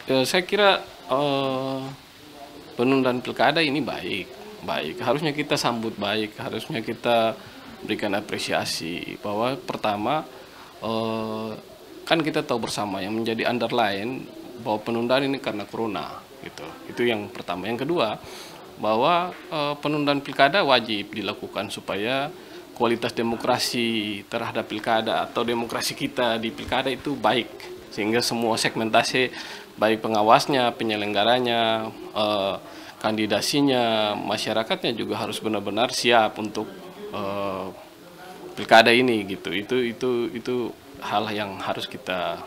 Saya kira penundaan pilkada ini baik, baik. Harusnya kita sambut baik, harusnya kita berikan apresiasi bahwa pertama eh, kan kita tahu bersama yang menjadi underline bahwa penundaan ini karena corona, gitu. Itu yang pertama. Yang kedua bahwa penundaan pilkada wajib dilakukan supaya kualitas demokrasi terhadap pilkada atau demokrasi kita di pilkada itu baik, sehingga semua segmentasi baik pengawasnya, penyelenggaranya, kandidasinya, masyarakatnya juga harus benar-benar siap untuk pilkada ini gitu. Itu hal yang harus kita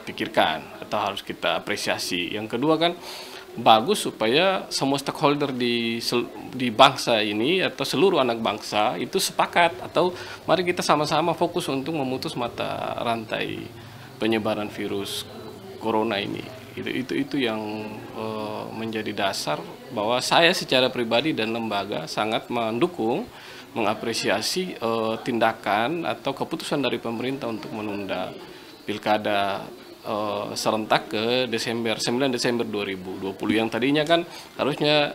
pikirkan atau harus kita apresiasi. Yang kedua kan bagus supaya semua stakeholder di bangsa ini atau seluruh anak bangsa itu sepakat atau mari kita sama-sama fokus untuk memutus mata rantai penyebaran virus corona ini. Itu yang menjadi dasar bahwa saya secara pribadi dan lembaga sangat mendukung, mengapresiasi tindakan atau keputusan dari pemerintah untuk menunda pilkada serentak ke 9 Desember 2020 yang tadinya kan harusnya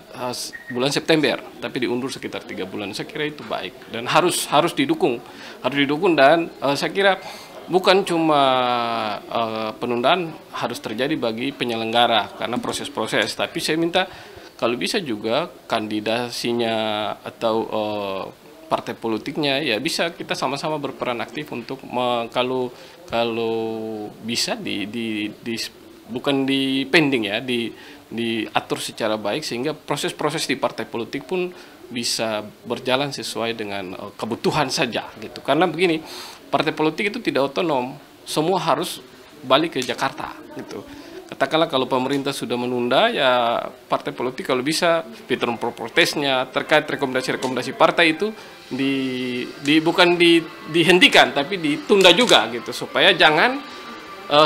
bulan September tapi diundur sekitar 3 bulan. Saya kira itu baik dan harus didukung dan saya kira bukan cuma penundaan harus terjadi bagi penyelenggara karena proses-proses, tapi saya minta kalau bisa juga kandidasinya atau partai politiknya ya bisa kita sama-sama berperan aktif untuk kalau bisa bukan di pending ya, diatur secara baik sehingga proses-proses di partai politik pun bisa berjalan sesuai dengan kebutuhan saja gitu. Karena begini, partai politik itu tidak otonom, semua harus balik ke Jakarta gitu. Katakanlah kalau pemerintah sudah menunda, ya partai politik kalau bisa fit and proper testnya terkait rekomendasi-rekomendasi partai itu bukan dihentikan tapi ditunda juga gitu supaya jangan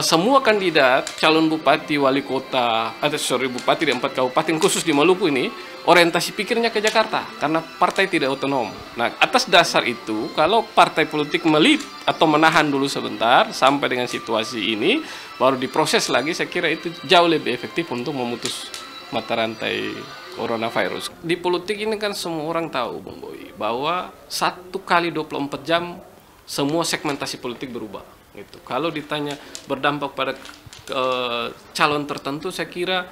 semua kandidat calon bupati, wali kota, bupati di 4 kabupaten khusus di Maluku ini orientasi pikirnya ke Jakarta karena partai tidak otonom. Nah, atas dasar itu kalau partai politik atau menahan dulu sebentar sampai dengan situasi ini baru diproses lagi, saya kira itu jauh lebih efektif untuk memutus mata rantai coronavirus. Di politik ini kan semua orang tahu, Bung Boy, bahwa 1 kali 24 jam semua segmentasi politik berubah. Gitu. Kalau ditanya berdampak pada calon tertentu, saya kira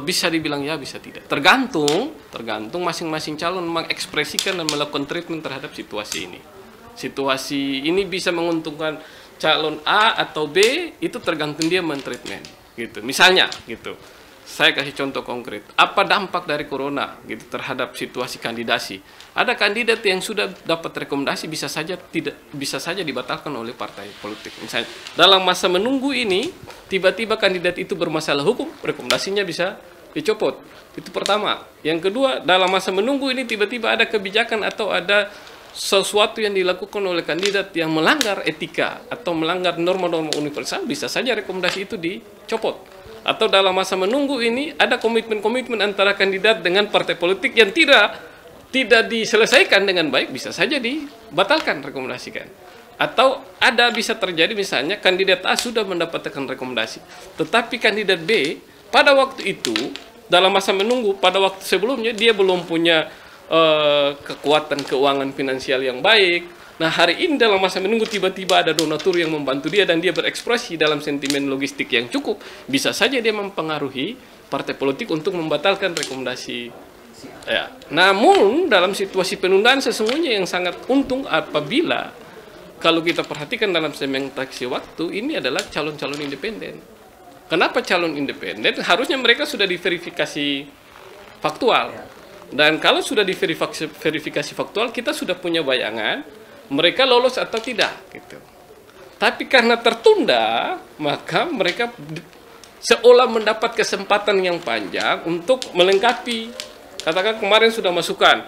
bisa dibilang ya, bisa tidak. Tergantung masing-masing calon mengekspresikan dan melakukan treatment terhadap situasi ini. Situasi ini bisa menguntungkan calon A atau B, itu tergantung dia mentreatment. Gitu. Misalnya, gitu. Saya kasih contoh konkret. Apa dampak dari corona gitu terhadap situasi kandidasi? Ada kandidat yang sudah dapat rekomendasi bisa saja dibatalkan oleh partai politik. Misalnya dalam masa menunggu ini tiba-tiba kandidat itu bermasalah hukum, rekomendasinya bisa dicopot. Itu pertama. Yang kedua, dalam masa menunggu ini tiba-tiba ada kebijakan atau ada sesuatu yang dilakukan oleh kandidat yang melanggar etika atau melanggar norma-norma universal, bisa saja rekomendasi itu dicopot. Atau dalam masa menunggu ini ada komitmen-komitmen antara kandidat dengan partai politik yang tidak diselesaikan dengan baik, bisa saja dibatalkan, rekomendasikan. Atau bisa terjadi misalnya kandidat A sudah mendapatkan rekomendasi, tetapi kandidat B pada waktu itu dalam masa menunggu pada waktu sebelumnya dia belum punya kekuatan keuangan finansial yang baik. Nah, hari ini dalam masa menunggu tiba-tiba ada donatur yang membantu dia dan dia berekspresi dalam sentimen logistik yang cukup, bisa saja dia mempengaruhi partai politik untuk membatalkan rekomendasi. Ya. Namun dalam situasi penundaan sesungguhnya yang sangat untung apabila kalau kita perhatikan dalam segmentasi waktu ini adalah calon-calon independen. Kenapa calon independen? Harusnya mereka sudah diverifikasi faktual. Dan kalau sudah diverifikasi faktual, kita sudah punya bayangan mereka lolos atau tidak gitu. Tapi karena tertunda, maka mereka seolah mendapat kesempatan yang panjang untuk melengkapi. Katakan kemarin sudah masukkan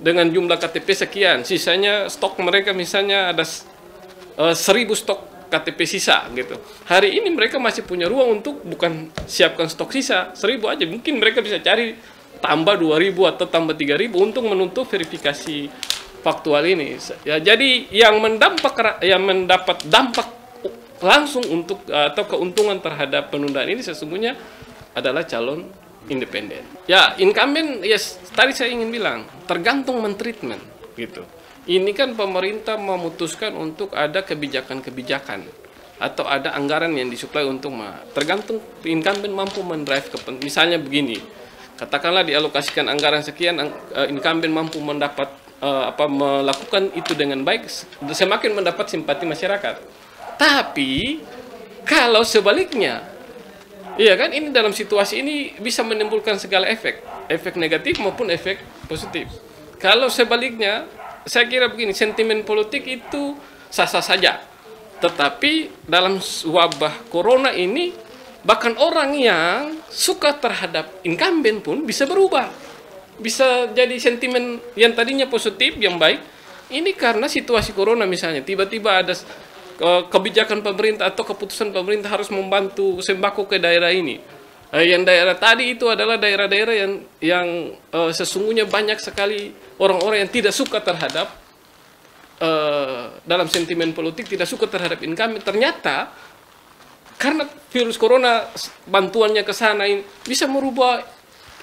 dengan jumlah KTP sekian, sisanya stok mereka misalnya ada 1000 stok KTP sisa gitu. Hari ini mereka masih punya ruang untuk bukan siapkan stok sisa 1000 aja, mungkin mereka bisa cari tambah 2000 atau tambah 3000 untuk menutup verifikasi faktual ini. Ya, jadi yang mendapat dampak langsung untuk atau keuntungan terhadap penundaan ini sesungguhnya adalah calon independen. Ya, incumbent, yes, tadi saya ingin bilang, tergantung mentreatment gitu. Ini kan pemerintah memutuskan untuk ada kebijakan-kebijakan atau ada anggaran yang disuplai untuk tergantung incumbent mampu mendrive misalnya begini. Katakanlah dialokasikan anggaran sekian, incumbent mampu mendapat melakukan itu dengan baik, semakin mendapat simpati masyarakat. Tapi kalau sebaliknya, iya kan, ini dalam situasi ini bisa menimbulkan segala efek negatif maupun efek positif. Kalau sebaliknya, saya kira begini, sentimen politik itu sah-sah saja. Tetapi dalam wabah corona ini, bahkan orang yang suka terhadap incumbent pun bisa berubah. Bisa jadi sentimen yang tadinya positif, yang baik. Ini karena situasi corona misalnya, tiba-tiba ada kebijakan pemerintah atau keputusan pemerintah harus membantu sembako ke daerah ini. Yang daerah tadi itu adalah daerah-daerah yang sesungguhnya banyak sekali orang-orang yang tidak suka terhadap dalam sentimen politik, tidak suka terhadap incumbent. Ternyata karena virus corona bantuannya ke sana ini bisa merubah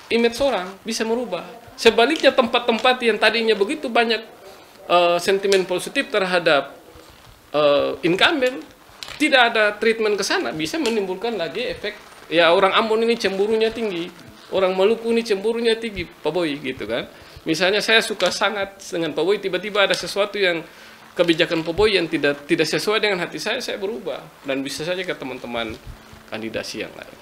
image orang, bisa merubah. Sebaliknya tempat-tempat yang tadinya begitu banyak sentimen positif terhadap incumbent, tidak ada treatment ke sana, bisa menimbulkan lagi efek, ya orang Ambon ini cemburunya tinggi, orang Maluku ini cemburunya tinggi, Pak Boy gitu kan. Misalnya saya suka sangat dengan Pak Boy, tiba-tiba ada sesuatu yang kebijakan Pak Boy yang tidak sesuai dengan hati saya berubah, dan bisa saja ke teman-teman kandidasi yang lain.